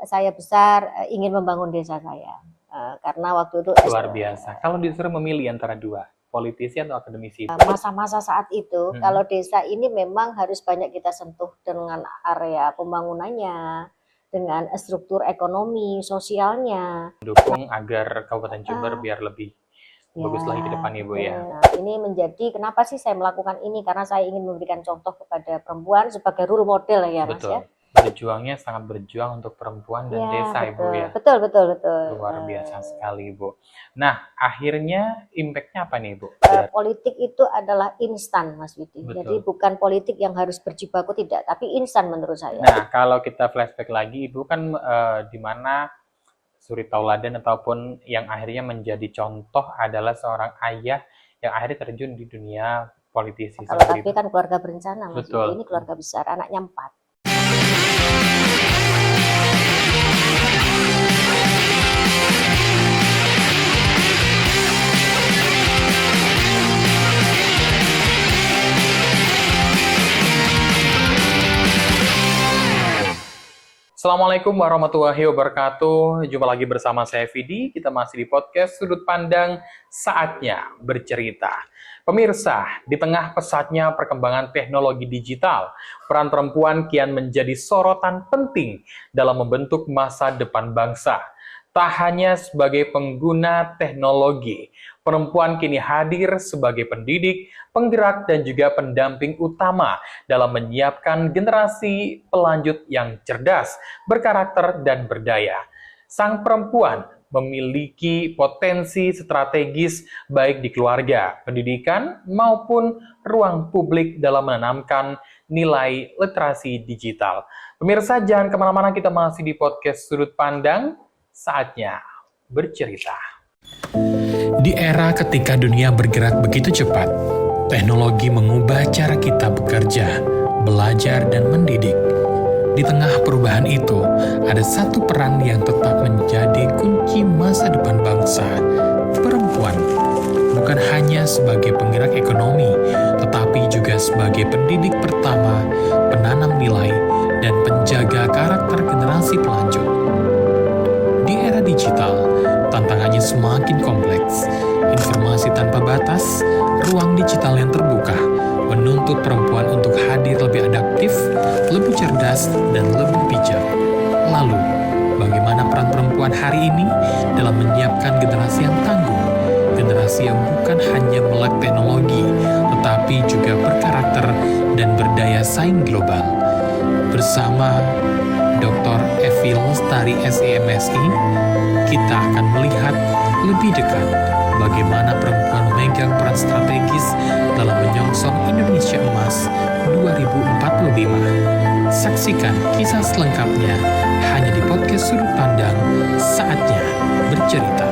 saya besar ingin membangun desa saya. Karena waktu itu Luar biasa. Kalau disuruh memilih antara dua, politisi atau akademisi? masa-masa saat itu, kalau desa ini memang harus banyak kita sentuh dengan area pembangunannya, dengan struktur ekonomi, sosialnya. Dukung agar Kabupaten Jember biar lebih bagus lagi ke depan, Ibu ya. Nah, ini menjadi kenapa sih saya melakukan ini, karena saya ingin memberikan contoh kepada perempuan sebagai role model ya Mas ya. Betul. Berjuangnya sangat berjuang untuk perempuan dan desa, Ibu ya. Betul. Luar biasa sekali, Ibu. Nah, akhirnya impact-nya apa nih, Ibu? Politik itu adalah instan, Mas Widi. Betul. Jadi bukan politik yang harus berjibaku, tidak, tapi instan menurut saya. Nah, kalau kita flashback lagi, Ibu kan di mana suri tauladan ataupun yang akhirnya menjadi contoh adalah seorang ayah yang akhirnya terjun di dunia politisi. Kalau tapi kan keluarga berencana, Mas. Betul. Ini keluarga besar, anaknya 4. Assalamualaikum warahmatullahi wabarakatuh. Jumpa lagi bersama saya Vidi. Kita masih di podcast Sudut Pandang, saatnya bercerita. Pemirsa, di tengah pesatnya perkembangan teknologi digital, peran perempuan kian menjadi sorotan penting dalam membentuk masa depan bangsa. Tak hanya sebagai pengguna teknologi, perempuan kini hadir sebagai pendidik, penggerak, dan juga pendamping utama dalam menyiapkan generasi pelanjut yang cerdas, berkarakter, dan berdaya. Sang perempuan memiliki potensi strategis baik di keluarga, pendidikan, maupun ruang publik dalam menanamkan nilai literasi digital. Pemirsa, jangan kemana-mana, kita masih di podcast Sudut Pandang, saatnya bercerita. Di era ketika dunia bergerak begitu cepat, teknologi mengubah cara kita bekerja, belajar, dan mendidik. Di tengah perubahan itu, ada satu peran yang tetap menjadi kunci masa depan bangsa, perempuan. Bukan hanya sebagai penggerak ekonomi, tetapi juga sebagai pendidik pertama, penanam nilai, dan penjaga karakter generasi pelanjut. Di era digital, tantangannya semakin kompleks. Informasi tanpa batas, ruang digital yang terbuka, menuntut perempuan untuk hadir lebih adaptif, lebih cerdas, dan lebih bijak. Lalu, bagaimana peran perempuan hari ini dalam menyiapkan generasi yang tangguh, generasi yang bukan hanya melek teknologi, tetapi juga berkarakter dan berdaya saing global? Bersama Dr. Evi Lestari SEMSI, kita akan melihat lebih dekat bagaimana perempuan memegang peran strategis dalam menyongsong Indonesia Emas 2045. Saksikan kisah selengkapnya hanya di podcast Sudut Pandang, saatnya bercerita.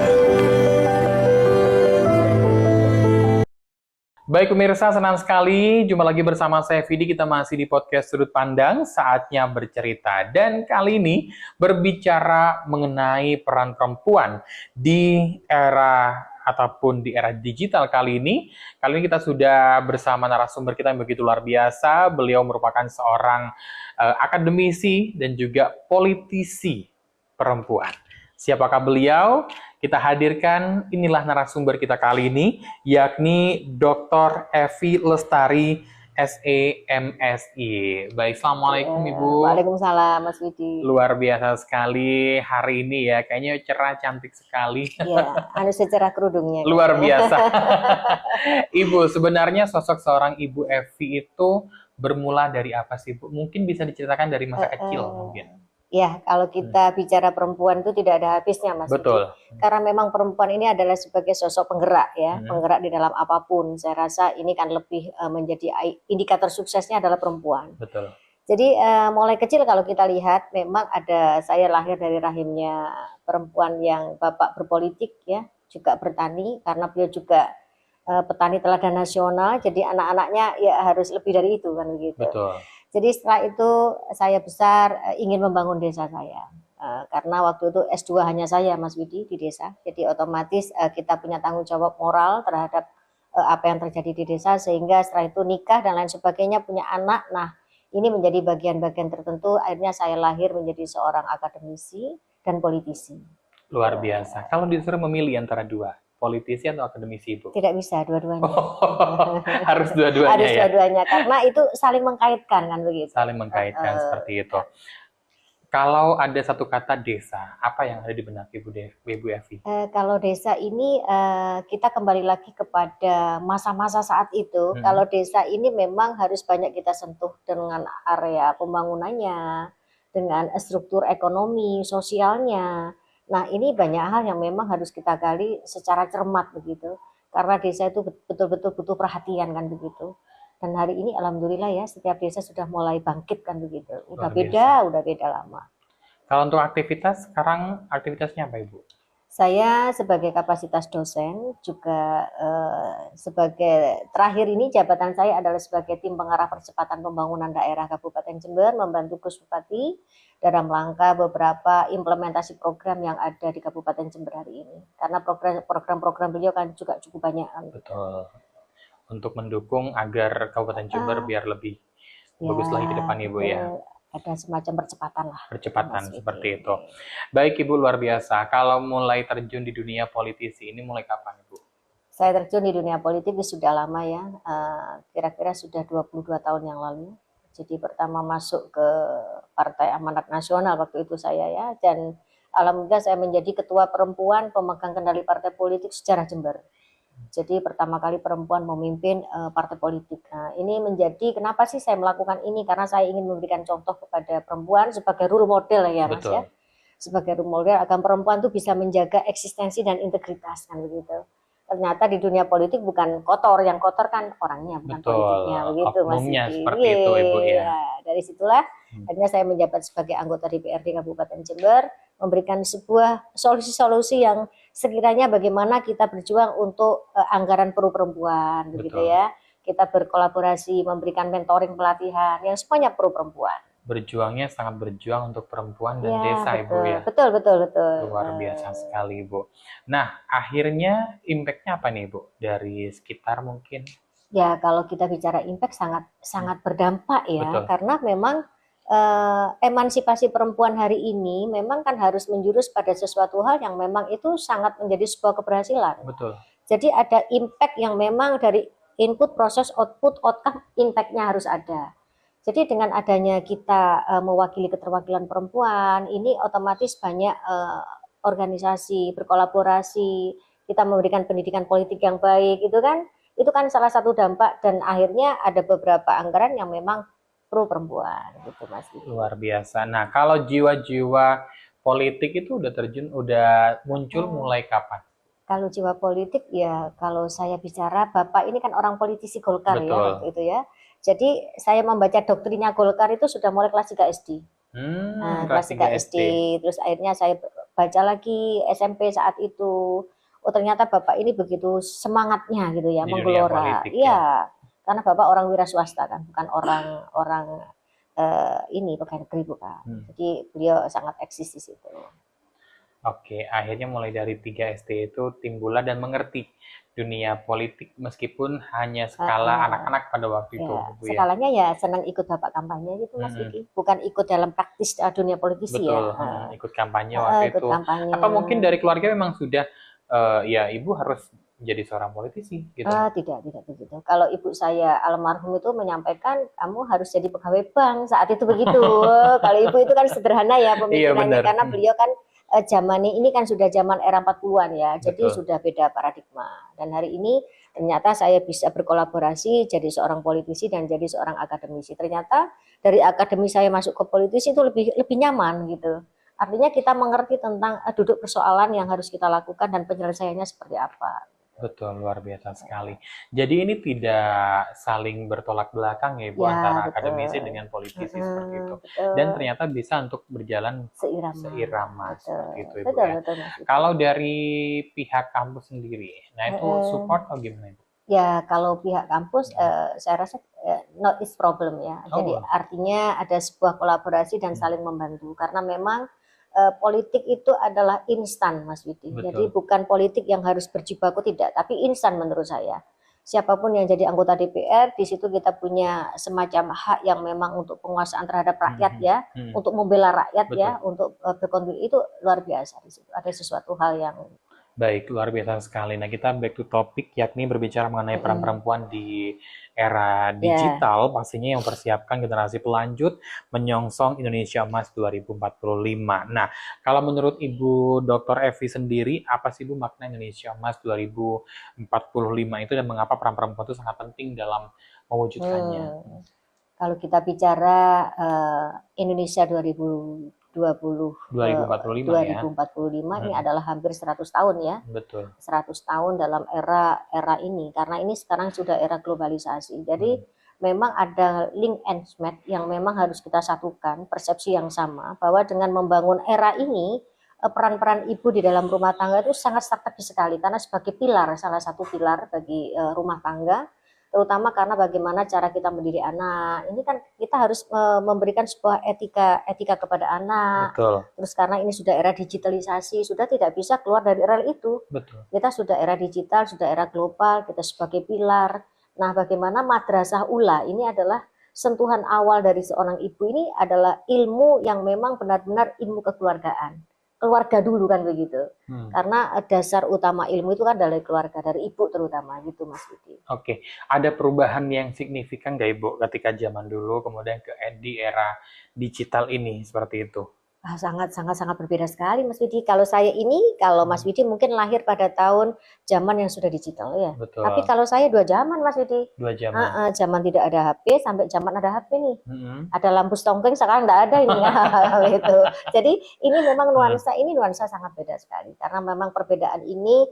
Baik pemirsa, senang sekali jumpa lagi bersama saya Vidi. Kita masih di podcast Sudut Pandang, saatnya bercerita. Dan kali ini berbicara mengenai peran perempuan di era ataupun di era digital kali ini. Kali ini kita sudah bersama narasumber kita yang begitu luar biasa. Beliau merupakan seorang akademisi dan juga politisi perempuan. Siapakah beliau? Kita hadirkan, inilah narasumber kita kali ini, yakni Dr. Evi Lestari SEMSI. Baik, Assalamualaikum Ibu. Waalaikumsalam Mas Widi. Luar biasa sekali hari ini ya, kayaknya cerah, cantik sekali. Iya, harus secerah kerudungnya. Luar biasa. Ibu, sebenarnya sosok seorang Ibu Evi itu bermula dari apa sih Bu? Mungkin bisa diceritakan dari masa kecil mungkin. Ya, kalau kita bicara perempuan itu tidak ada habisnya, Mas. Betul. Karena memang perempuan ini adalah sebagai sosok penggerak ya, penggerak di dalam apapun. Saya rasa ini kan lebih menjadi indikator suksesnya adalah perempuan. Betul. Jadi mulai kecil kalau kita lihat memang ada, saya lahir dari rahimnya perempuan yang bapak berpolitik ya, juga bertani karena beliau juga petani teladan nasional. Jadi anak-anaknya ya harus lebih dari itu kan begitu. Betul. Jadi setelah itu saya besar ingin membangun desa saya. Karena waktu itu S2 hanya saya Mas Widi di desa. Jadi otomatis kita punya tanggung jawab moral terhadap apa yang terjadi di desa. Sehingga setelah itu nikah dan lain sebagainya, punya anak. Nah ini menjadi bagian-bagian tertentu, akhirnya saya lahir menjadi seorang akademisi dan politisi. Luar biasa. Kalau disuruh memilih antara dua, politisi atau akademisi, Ibu? Tidak bisa dua-duanya. Harus dua-duanya Harus ya? dua-duanya, karena itu saling mengkaitkan kan begitu. Saling mengkaitkan seperti itu. Kalau ada satu kata desa, apa yang ada di benak Ibu Evi? Kalau desa ini kita kembali lagi kepada masa-masa saat itu. Kalau desa ini memang harus banyak kita sentuh dengan area pembangunannya, dengan struktur ekonomi, sosialnya. Nah, ini banyak hal yang memang harus kita gali secara cermat begitu. Karena desa itu betul-betul butuh perhatian kan begitu. Dan hari ini alhamdulillah ya, setiap desa sudah mulai bangkit kan begitu. Udah beda lama. Kalau untuk aktivitas, sekarang aktivitasnya apa, Ibu? Saya sebagai kapasitas dosen, juga sebagai terakhir ini jabatan saya adalah sebagai tim pengarah percepatan pembangunan daerah Kabupaten Jember, membantu Gus Bupati dalam rangka beberapa implementasi program yang ada di Kabupaten Jember hari ini. Karena program-program beliau kan juga cukup banyak. Betul. Untuk mendukung agar Kabupaten Jember biar lebih bagus lagi ke depan, Ibu ya. Ada semacam percepatan lah. Percepatan seperti itu. Baik Ibu, luar biasa. Kalau mulai terjun di dunia politisi ini mulai kapan, Ibu? Saya terjun di dunia politik sudah lama ya, kira-kira sudah 22 tahun yang lalu. Jadi pertama masuk ke Partai Amanat Nasional waktu itu saya ya, dan alhamdulillah saya menjadi ketua perempuan pemegang kendali partai politik sejarah Jember. Jadi pertama kali perempuan memimpin partai politik. Nah, ini menjadi kenapa sih saya melakukan ini? Karena saya ingin memberikan contoh kepada perempuan sebagai role model ya, Mas ya. Sebagai role model agar perempuan itu bisa menjaga eksistensi dan integritas kan begitu. Ternyata di dunia politik bukan kotor, yang kotor kan orangnya bukan politiknya begitu, Mas. Seperti itu, Ibu ya. Dari situlah akhirnya saya menjabat sebagai anggota DPRD Kabupaten Jember, memberikan sebuah solusi-solusi yang sekiranya bagaimana kita berjuang untuk anggaran perlu perempuan begitu ya. Kita berkolaborasi, memberikan mentoring, pelatihan yang semuanya perlu perempuan. Berjuangnya sangat berjuang untuk perempuan dan desa, betul. Ibu ya. Betul. Luar biasa sekali, Ibu. Nah, akhirnya impact-nya apa nih, Ibu? Dari sekitar mungkin? Ya, kalau kita bicara impact sangat berdampak ya. Karena memang emansipasi perempuan hari ini memang kan harus menjurus pada sesuatu hal yang memang itu sangat menjadi sebuah keberhasilan. Betul. Jadi ada impact yang memang dari input, proses, output, outcome, impact-nya harus ada. Jadi dengan adanya kita mewakili keterwakilan perempuan, ini otomatis banyak organisasi berkolaborasi, kita memberikan pendidikan politik yang baik, itu kan salah satu dampak, dan akhirnya ada beberapa anggaran yang memang pro perempuan gitu, Mas. Luar biasa. Nah, kalau jiwa-jiwa politik itu udah muncul mulai kapan? Kalau jiwa politik ya, kalau saya bicara, Bapak ini kan orang politisi Golkar ya waktu itu ya. Jadi saya membaca doktrinnya Golkar itu sudah mulai kelas 3 SD. Kelas 3 SD. Terus akhirnya saya baca lagi SMP saat itu. Oh, ternyata Bapak ini begitu semangatnya gitu ya, menggelora. Iya. Karena Bapak orang wira swasta kan, bukan orang ini pegawai negeri bukan. Jadi beliau sangat eksis di situ. Oke, akhirnya mulai dari 3 SD itu timbullah dan mengerti dunia politik meskipun hanya skala anak-anak pada waktu itu. Skalanya ya senang ikut Bapak kampanye gitu, Mas Vicky. Bukan ikut dalam praktis dunia politisi. Betul, ya. Ikut kampanye waktu itu. Apa mungkin dari keluarga memang sudah ya Ibu harus menjadi seorang politisi gitu? Tidak begitu. Kalau ibu saya almarhum itu menyampaikan kamu harus jadi pegawai bank saat itu begitu. Kalau ibu itu kan sederhana ya pemikirannya, karena beliau kan zaman ini kan sudah zaman era 40-an ya, jadi sudah beda paradigma. Dan hari ini ternyata saya bisa berkolaborasi jadi seorang politisi dan jadi seorang akademisi. Ternyata dari akademi saya masuk ke politisi itu lebih nyaman gitu. Artinya kita mengerti tentang duduk persoalan yang harus kita lakukan dan penyelesaiannya seperti apa. Betul, luar biasa sekali. Jadi ini tidak saling bertolak belakang ya Ibu, antara akademisi dengan politisi seperti itu. Dan ternyata bisa untuk berjalan seirama seperti itu Ibu ya. Kalau dari pihak kampus sendiri, nah itu support atau gimana Ibu? Ya, kalau pihak kampus saya rasa not is problem ya. Jadi artinya ada sebuah kolaborasi dan saling membantu, karena memang politik itu adalah instan, Mas Widi. Jadi bukan politik yang harus berjibaku, tidak, tapi instan menurut saya. siapapun yang jadi anggota DPR, di situ kita punya semacam hak yang memang untuk penguasaan terhadap rakyat ya, untuk membela rakyat ya, untuk berkontribusi, itu luar biasa di situ. Ada sesuatu hal yang baik, luar biasa sekali. Nah, kita back to topic, yakni berbicara mengenai peran perempuan di era digital, pastinya yang mempersiapkan generasi pelanjut menyongsong Indonesia Emas 2045. Nah, kalau menurut Ibu Dr. Evi sendiri, apa sih Bu makna Indonesia Emas 2045 itu dan mengapa peran perempuan itu sangat penting dalam mewujudkannya? Kalau kita bicara Indonesia 2045 ini adalah hampir 100 tahun ya. Betul. 100 tahun dalam era ini, karena ini sekarang sudah era globalisasi. Jadi memang ada link and match yang memang harus kita satukan, persepsi yang sama bahwa dengan membangun era ini, peran-peran ibu di dalam rumah tangga itu sangat strategis sekali, karena sebagai pilar, salah satu pilar bagi rumah tangga, terutama karena bagaimana cara kita mendidik anak. Ini kan kita harus memberikan sebuah etika kepada anak. Betul. Terus karena ini sudah era digitalisasi, sudah tidak bisa keluar dari era itu. Betul. Kita sudah era digital, sudah era global, kita sebagai pilar. Nah, bagaimana madrasah ula ini adalah sentuhan awal dari seorang ibu, ini adalah ilmu yang memang benar-benar ilmu kekeluargaan. Keluarga dulu kan begitu, karena dasar utama ilmu itu kan dari keluarga, dari ibu terutama gitu Mas Budi. Oke, ada perubahan yang signifikan nggak Ibu ketika zaman dulu kemudian di era digital ini seperti itu? Sangat berbeda sekali Mas Widi. Kalau Mas Widi mungkin lahir pada zaman yang sudah digital ya. Betul. Tapi kalau saya 2 zaman Mas Widi. 2 zaman. Zaman tidak ada HP sampai zaman ada HP nih. Ada lampu stongking, sekarang nggak ada ini ya. Gitu. Jadi ini memang nuansa sangat beda sekali. Karena memang perbedaan ini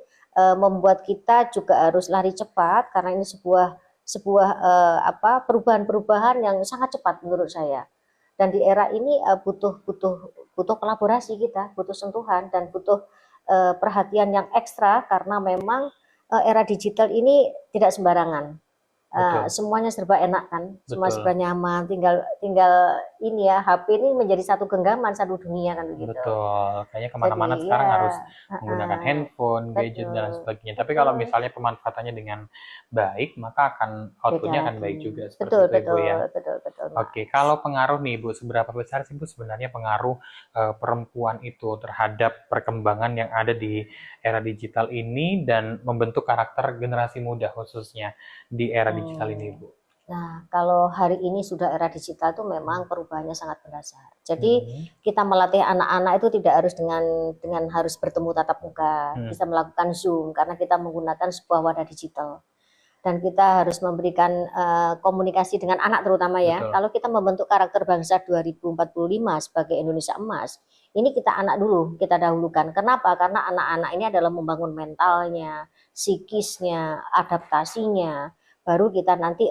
membuat kita juga harus lari cepat, karena ini sebuah perubahan-perubahan yang sangat cepat menurut saya. Dan di era ini butuh kolaborasi kita, butuh sentuhan dan butuh perhatian yang ekstra, karena memang era digital ini tidak sembarangan. Semuanya serba enak kan, semua serba nyaman, tinggal ini ya, HP ini menjadi satu genggaman, satu dunia kan begitu. Betul, kayaknya kemana-mana sekarang harus menggunakan handphone, gadget dan sebagainya. Tapi kalau misalnya pemanfaatannya dengan baik, maka outputnya akan baik juga. Betul. Oke, kalau pengaruh nih Bu, seberapa besar sih Bu sebenarnya pengaruh perempuan itu terhadap perkembangan yang ada di era digital ini dan membentuk karakter generasi muda khususnya di era digital ini Bu? Nah, kalau hari ini sudah era digital itu memang perubahannya sangat mendasar. Jadi kita melatih anak-anak itu tidak harus dengan harus bertemu tatap muka, bisa melakukan Zoom karena kita menggunakan sebuah wadah digital. Dan kita harus memberikan komunikasi dengan anak terutama ya. Betul. Kalau kita membentuk karakter bangsa 2045 sebagai Indonesia Emas, ini kita anak dulu, kita dahulukan. Kenapa? Karena anak-anak ini adalah membangun mentalnya, psikisnya, adaptasinya. Baru kita nanti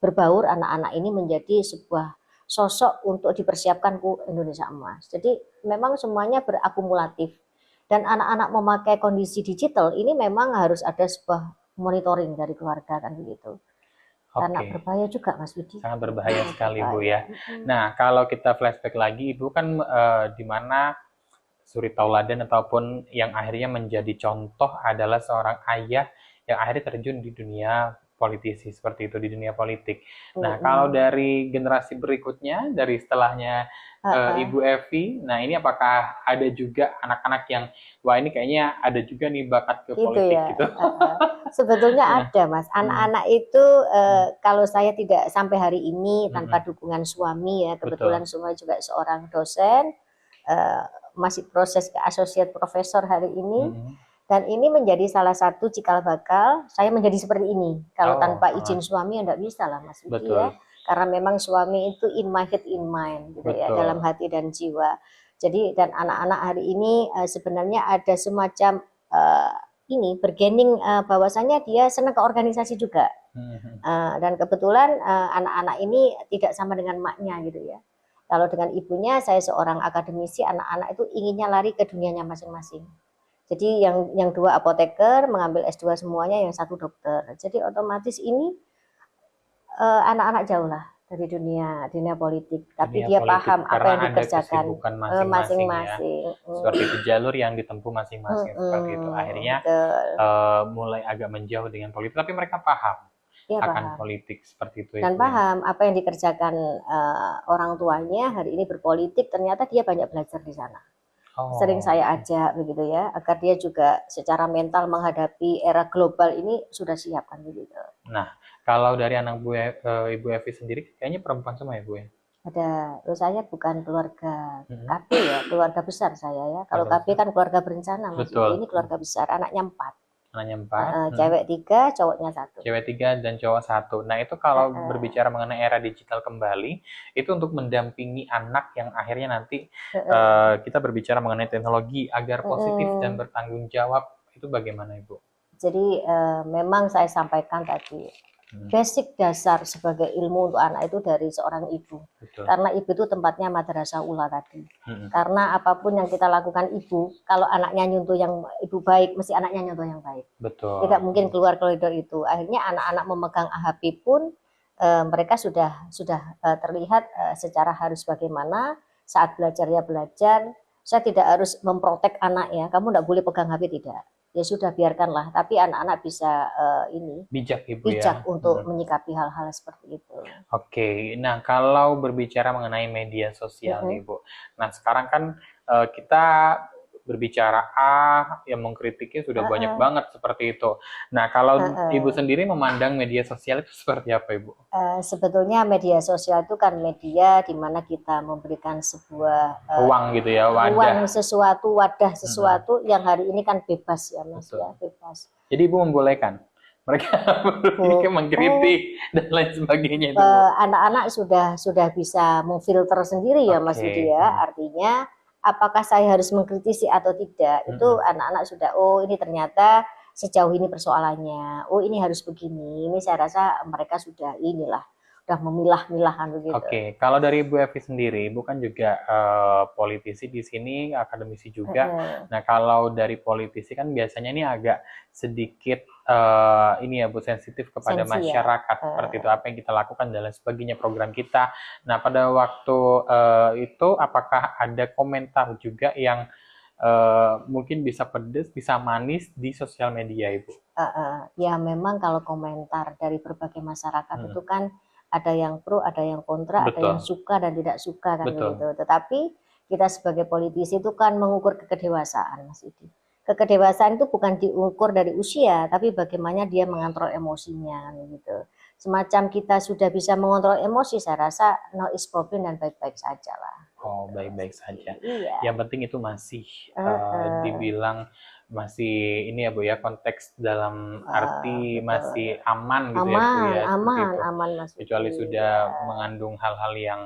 berbaur anak-anak ini menjadi sebuah sosok untuk dipersiapkan ke Indonesia Emas. Jadi memang semuanya berakumulatif. Dan anak-anak memakai kondisi digital ini memang harus ada sebuah monitoring dari keluarga kan begitu. Karena berbahaya juga Mas Widi. Sangat berbahaya sekali Bu ya. Nah, kalau kita flashback lagi, Ibu kan di mana suri tauladan ataupun yang akhirnya menjadi contoh adalah seorang ayah yang akhirnya terjun di dunia politisi seperti itu, di dunia politik. Nah, kalau dari generasi berikutnya, dari setelahnya Ibu Evi, nah ini apakah ada juga anak-anak yang, wah ini kayaknya ada juga nih bakat ke politik ya. gitu? Sebetulnya ada Mas, anak-anak itu kalau saya tidak sampai hari ini tanpa dukungan suami ya, kebetulan suami juga seorang dosen, masih proses ke associate profesor hari ini. Dan ini menjadi salah satu cikal bakal saya menjadi seperti ini. Kalau tanpa izin suami ya enggak bisa lah Mas Widi ya. Karena memang suami itu in my head in mind gitu ya, dalam hati dan jiwa. Jadi dan anak-anak hari ini sebenarnya ada semacam ini bergening bahwasanya dia senang ke organisasi juga. Dan kebetulan anak-anak ini tidak sama dengan maknya gitu ya. Kalau dengan ibunya, saya seorang akademisi, anak-anak itu inginnya lari ke dunianya masing-masing. Jadi yang 2 apoteker, mengambil S2 semuanya, yang 1 dokter. Jadi otomatis ini anak-anak jauh lah. dari dunia politik, tapi Dunia dia politik paham apa karena yang ada dikerjakan kesibukan masing-masing ya. masing-masing. Seperti itu jalur yang ditempuh masing-masing seperti itu. Akhirnya Betul. mulai agak menjauh dengan politik, tapi mereka paham Dia akan paham politik seperti itu dan Ibu ya. paham apa yang dikerjakan orang tuanya hari ini berpolitik, ternyata dia banyak belajar di sana. Sering Oh, saya ajak begitu ya, agar dia juga secara mental menghadapi era global ini sudah siap kan begitu. nah kalau dari anak Ibu Evi sendiri kayaknya perempuan semua ya Bu ya? Ada, saya bukan keluarga Mm-mm. KB ya, keluarga besar saya ya. Kalau Keluarga KB besar. kan keluarga berencana, Mas Betul. Yudi. Ini keluarga besar, anaknya 4. Anaknya 4, Cewek 3, cowoknya 1. cewek 3 dan cowok 1. Nah itu kalau berbicara mengenai era digital kembali, itu untuk mendampingi anak yang akhirnya nanti kita berbicara mengenai teknologi agar positif dan bertanggung jawab, itu bagaimana Ibu? Jadi memang saya sampaikan tadi, basic dasar sebagai ilmu untuk anak itu dari seorang ibu. Betul. Karena ibu itu tempatnya madrasah ula tadi. Karena apapun yang kita lakukan ibu, kalau anaknya nyuntuh yang ibu baik, mesti anaknya nyuntuh yang baik. Betul. Tidak mungkin keluar koridor itu. Akhirnya anak-anak memegang HP pun mereka sudah terlihat secara harus bagaimana saat belajar ya belajar. Saya tidak harus memprotek anak ya, kamu tidak boleh pegang HP, tidak. Ya sudah biarkanlah, tapi anak-anak bisa bijak Ibu bijak ya. untuk menyikapi hal-hal seperti itu. Oke, nah kalau berbicara mengenai media sosial nih Bu, nah sekarang kan kita berbicara yang mengkritiknya sudah banyak banget seperti itu. Nah kalau Ibu sendiri memandang media sosial itu seperti apa Ibu? Sebetulnya media sosial itu kan media di mana kita memberikan sebuah ruang gitu ya, wadah. Ruang sesuatu, wadah sesuatu yang hari ini kan bebas ya Mas. Betul. Ya, bebas. Jadi Ibu membolehkan mereka berpikir, mengkritik dan lain sebagainya itu. Anak-anak sudah bisa memfilter sendiri ya Mas Yudi ya. Artinya apakah saya harus mengkritisi atau tidak, itu anak-anak sudah, oh ini ternyata sejauh ini persoalannya, oh ini harus begini. Ini saya rasa mereka sudah udah memilah-milah kan begitu. Oke, kalau dari Ibu Evi sendiri, Ibu kan juga politisi di sini, akademisi juga. Nah, kalau dari politisi kan biasanya ini agak sedikit ini ya Bu, sensitif kepada masyarakat ya. Seperti itu, apa yang kita lakukan dan lain sebagainya, program kita. Nah, pada waktu itu apakah ada komentar juga yang mungkin bisa pedes, bisa manis di sosial media Ibu? Ya memang kalau komentar dari berbagai masyarakat itu kan ada yang pro, ada yang kontra, ada yang suka dan tidak suka kan begitu. Tetapi kita sebagai politisi itu kan mengukur kekedewasaan Mas Idi. Kekedewasaan itu bukan diukur dari usia, tapi bagaimana dia mengontrol emosinya gitu. Semacam kita sudah bisa mengontrol emosi, saya rasa no is problem dan baik-baik saja lah. Oh, baik-baik saja. Iya. Yang penting itu masih dibilang masih ini ya Bu ya, konteks dalam arti masih aman gitu ya Bu ya. Aman Mas. Kecuali sudah mengandung hal-hal yang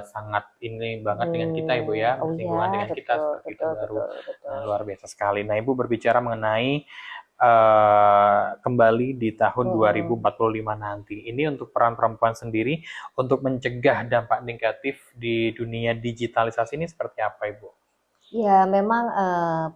sangat ini banget dengan kita Ibu ya, bersinggungan dengan kita seperti itu baru luar biasa sekali. Nah Ibu berbicara mengenai kembali di tahun 2045 nanti. Ini untuk peran perempuan sendiri untuk mencegah dampak negatif di dunia digitalisasi ini seperti apa Ibu? Ya memang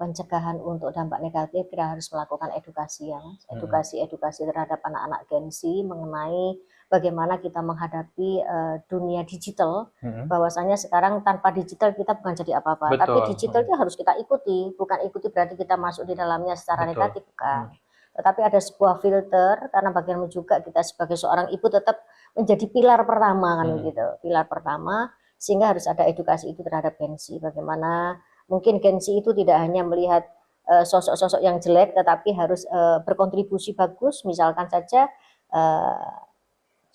pencegahan untuk dampak negatif kita harus melakukan edukasi ya Mas. Edukasi terhadap anak-anak Gen Z mengenai bagaimana kita menghadapi dunia digital, bahwasanya sekarang tanpa digital kita bukan jadi apa-apa, tapi digital itu harus kita ikuti, bukan ikuti berarti kita masuk di dalamnya secara negatif, bukan. Tetapi ada sebuah filter, karena bagaimana juga kita sebagai seorang ibu tetap menjadi pilar pertama kan gitu, pilar pertama, sehingga harus ada edukasi itu terhadap Gen Z, bagaimana mungkin Gen Z itu tidak hanya melihat sosok-sosok yang jelek, tetapi harus berkontribusi bagus, misalkan saja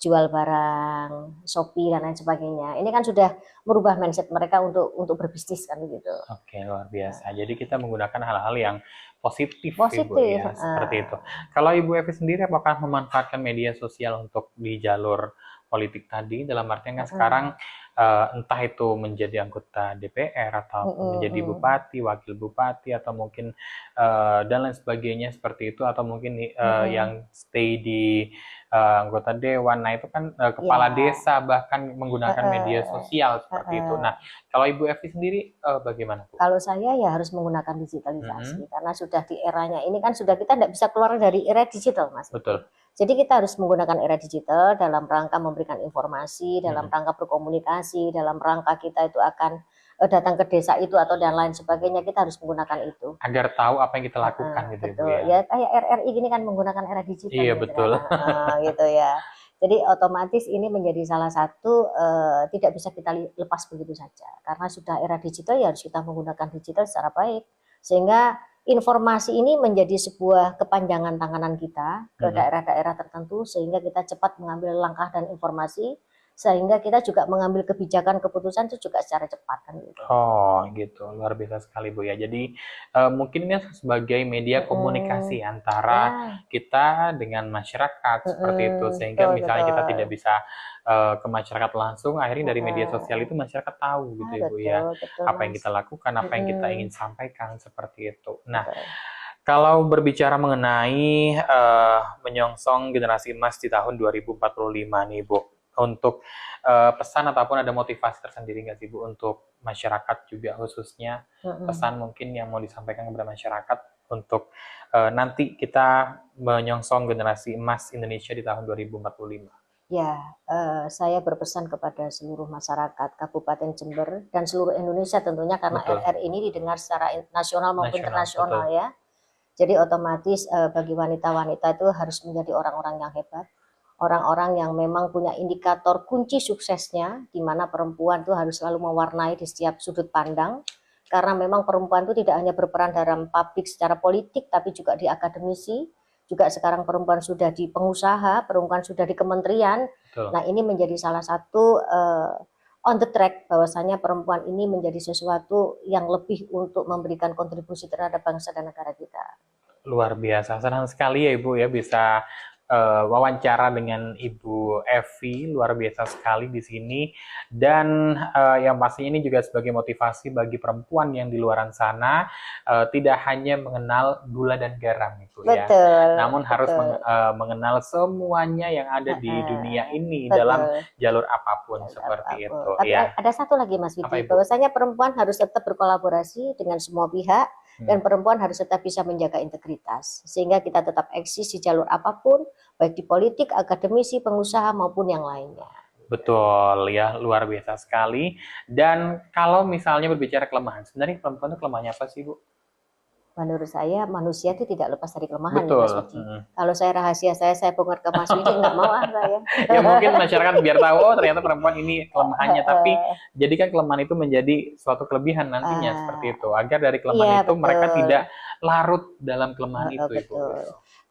jual barang, Shopee dan lain sebagainya. Ini kan sudah merubah mindset mereka untuk berbisnis kan begitu. Oke, luar biasa. Jadi kita menggunakan hal-hal yang positif Ibu ya, seperti itu. Kalau Ibu Evi sendiri apakah memanfaatkan media sosial untuk di jalur politik tadi, dalam artian kan sekarang entah itu menjadi anggota DPR atau menjadi bupati, wakil bupati atau mungkin dan lain sebagainya seperti itu, atau mungkin yang stay di anggota dewan. Nah, itu kan kepala Ya, desa bahkan menggunakan media sosial seperti itu. Nah, kalau Ibu Evi sendiri bagaimana, Bu? kalau saya ya harus menggunakan digitalisasi karena sudah di eranya ini kan sudah kita tidak bisa keluar dari era digital, Mas. Betul. Jadi kita harus menggunakan era digital dalam rangka memberikan informasi, dalam rangka berkomunikasi, dalam rangka kita itu akan datang ke desa itu atau dan lain sebagainya, kita harus menggunakan itu. Agar tahu apa yang kita lakukan gitu, Betul. Ibu ya. Ya kayak RRI gini kan menggunakan era digital Iya, gitu betul. kan. Gitu ya. Jadi otomatis ini menjadi salah satu tidak bisa kita lepas begitu saja. Karena sudah era digital ya harus kita menggunakan digital secara baik. Sehingga informasi ini menjadi sebuah kepanjangan tanganan kita ke daerah-daerah tertentu sehingga kita cepat mengambil langkah dan informasi sehingga kita juga mengambil kebijakan keputusan itu juga secara cepat kan gitu. Oh gitu, luar biasa sekali Bu ya. Jadi mungkin ini sebagai media komunikasi antara kita dengan masyarakat seperti itu, sehingga Betul, misalnya kita betul. tidak bisa ke masyarakat langsung, akhirnya dari media sosial itu masyarakat tahu gitu ya Bu ya, Betul, apa yang Mas. kita lakukan, apa yang kita ingin sampaikan seperti itu. Nah, Betul. kalau berbicara mengenai menyongsong generasi emas di tahun 2045 nih Bu, untuk pesan ataupun ada motivasi tersendiri nggak sih Bu untuk masyarakat juga khususnya pesan mungkin yang mau disampaikan kepada masyarakat untuk nanti kita menyongsong generasi emas Indonesia di tahun 2045? Ya, saya berpesan kepada seluruh masyarakat Kabupaten Jember dan seluruh Indonesia tentunya karena Betul. RR ini didengar secara nasional maupun Nasional, internasional betul. ya. Jadi otomatis bagi wanita-wanita itu harus menjadi orang-orang yang hebat, orang-orang yang memang punya indikator kunci suksesnya, di mana perempuan itu harus selalu mewarnai di setiap sudut pandang, karena memang perempuan itu tidak hanya berperan dalam publik secara politik, tapi juga di akademisi, juga sekarang perempuan sudah di pengusaha, perempuan sudah di kementerian. Betul. Nah ini menjadi salah satu on the track bahwasanya perempuan ini menjadi sesuatu yang lebih untuk memberikan kontribusi terhadap bangsa dan negara kita. Luar biasa, senang sekali ya Ibu ya bisa wawancara dengan Ibu Evi, luar biasa sekali di sini. Dan yang pastinya ini juga sebagai motivasi bagi perempuan yang di luaran sana tidak hanya mengenal gula dan garam Ibu ya. Betul. Namun harus betul. mengenal semuanya yang ada di dunia ini Betul. dalam jalur apapun seperti itu Tapi ya. ada satu lagi Mas Apa, Widi, Ibu? bahwasanya perempuan harus tetap berkolaborasi dengan semua pihak dan perempuan harus tetap bisa menjaga integritas sehingga kita tetap eksis di jalur apapun, baik di politik, akademisi, pengusaha maupun yang lainnya. Betul ya, luar biasa sekali. Dan kalau misalnya berbicara kelemahan, sebenarnya perempuan itu kelemahannya apa sih Bu? Menurut saya manusia itu tidak lepas dari kelemahan ya Betul. Mas Widi. Kalau saya rahasia saya bongkar ke Mas Widi nggak mau saya. Ya mungkin masyarakat biar tahu oh ternyata perempuan ini kelemahannya, tapi jadikan kelemahan itu menjadi suatu kelebihan nantinya seperti itu. Agar dari kelemahan itu mereka tidak larut dalam kelemahan itu Ibu. Betul.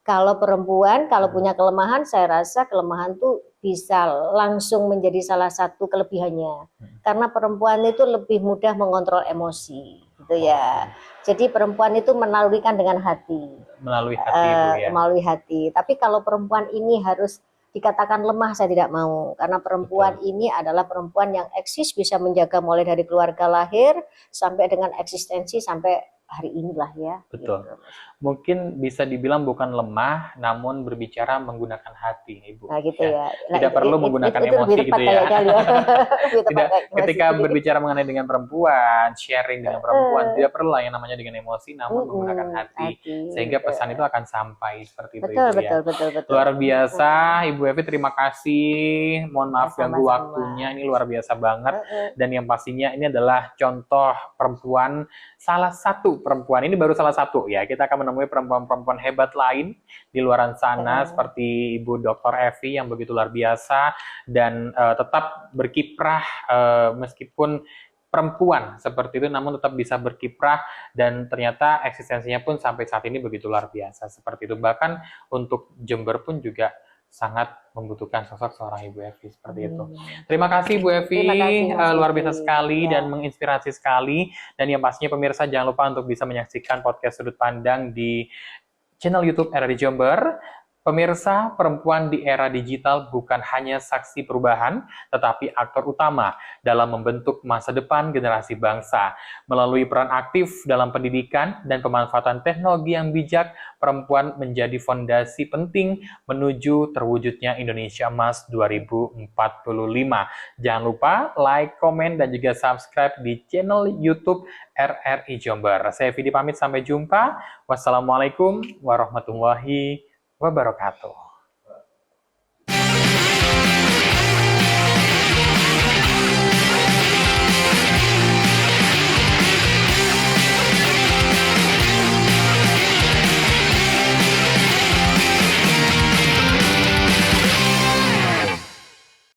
Kalau perempuan kalau punya kelemahan, saya rasa kelemahan tuh bisa langsung menjadi salah satu kelebihannya. Karena perempuan itu lebih mudah mengontrol emosi, gitu ya. Jadi perempuan itu menalurikan dengan hati. Melalui hati Ibu ya. Melalui hati. Tapi kalau perempuan ini harus dikatakan lemah, saya tidak mau. Karena perempuan ini adalah perempuan yang eksis, bisa menjaga mulai dari keluarga lahir sampai dengan eksistensi sampai hari inilah ya. Betul. Gitu. Mungkin bisa dibilang bukan lemah, namun berbicara menggunakan hati, Ibu. Nah gitu ya. Nah, Tidak perlu menggunakan emosi gitu ya. Tidak, ketika berbicara mengenai dengan perempuan, sharing dengan perempuan, tidak perlu lah yang namanya dengan emosi, namun menggunakan hati. Sehingga pesan itu akan sampai seperti itu, Betul, Ibu ya. betul. Luar biasa, Ibu Evi, terima kasih. Mohon maaf ganggu waktunya, ini luar biasa banget. Dan yang pastinya ini adalah contoh perempuan, salah satu perempuan, ini baru salah satu ya, kita akan menemui perempuan-perempuan hebat lain di luaran sana seperti Ibu Dr. Evi yang begitu luar biasa dan tetap berkiprah meskipun perempuan seperti itu, namun tetap bisa berkiprah dan ternyata eksistensinya pun sampai saat ini begitu luar biasa seperti itu. Bahkan untuk Jember pun juga sangat membutuhkan sosok seorang Ibu Evi seperti itu. Terima kasih Ibu Evi, luar biasa sekali dan menginspirasi sekali. Dan yang pastinya pemirsa jangan lupa untuk bisa menyaksikan podcast Sudut Pandang di channel YouTube RRI Jember. Pemirsa, perempuan di era digital bukan hanya saksi perubahan, tetapi aktor utama dalam membentuk masa depan generasi bangsa. Melalui peran aktif dalam pendidikan dan pemanfaatan teknologi yang bijak, perempuan menjadi fondasi penting menuju terwujudnya Indonesia Emas 2045. Jangan lupa like, komen, dan juga subscribe di channel YouTube RRI Jember. Saya Vidi pamit, sampai jumpa. Wassalamualaikum warahmatullahi wabarakatuh.